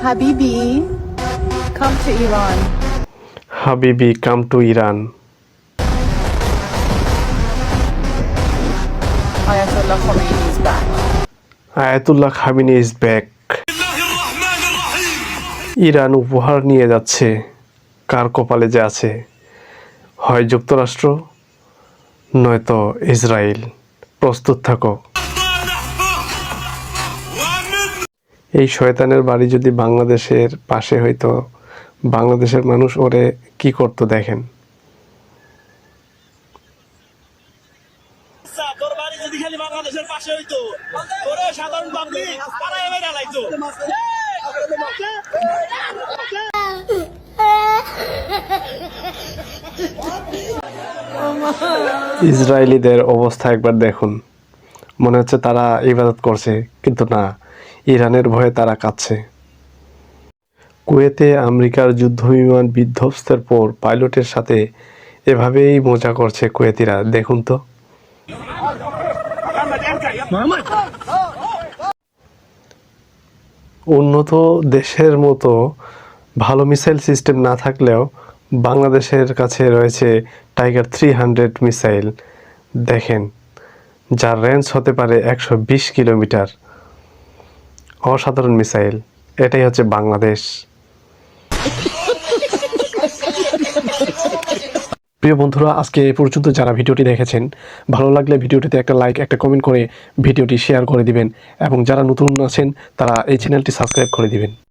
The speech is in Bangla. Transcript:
Habibi, come to Iran. Habibi, come to Iran. Ayatollah Khomeini is back. Ayatollah Khamenei is back. Iran উপহার নিয়ে যাচ্ছে, কার কপালে যে আছে, হয় যুক্তরাষ্ট্র নয়তো ইসরায়েল। প্রস্তুত থাকো। এই শয়তানের বাড়ি যদি বাংলাদেশের পাশে হইতো, বাংলাদেশের মানুষ ওরে কি করতো দেখেন। তোর বাড়ি যদি খালি বাংলাদেশের পাশে হইতো, তোরে সাধারণ পাবলিক পাড়ায় মেরে লাইতো। ইসরায়েলিদের অবস্থা একবার দেখুন, মনে হচ্ছে তারা ইবাদত করছে, কিন্তু না, ইরানের ভয়ে তারা কাঁদছে। কুয়েতে আমেরিকার যুদ্ধবিমান বিধ্বস্তের পর পাইলটের সাথে এভাবেই মজা করছে কুয়েতিরা, দেখুন তো। উন্নত দেশের মতো ভালো মিসাইল সিস্টেম না থাকলেও বাংলাদেশের কাছে রয়েছে টাইগার 300 মিসাইল, দেখেন, যার রেঞ্জ হতে পারে 120 কিলোমিটার। অসাধারণ মিসাইল, এটাই হচ্ছে বাংলাদেশ। প্রিয় বন্ধুরা, আজকে এই পর্যন্ত যারা ভিডিওটি দেখেছেন, ভালো লাগলে ভিডিওটিতে একটা লাইক, একটা কমেন্ট করে ভিডিওটি শেয়ার করে দিবেন, এবং যারা নতুন আছেন তারা এই চ্যানেলটি সাবস্ক্রাইব করে দিবেন।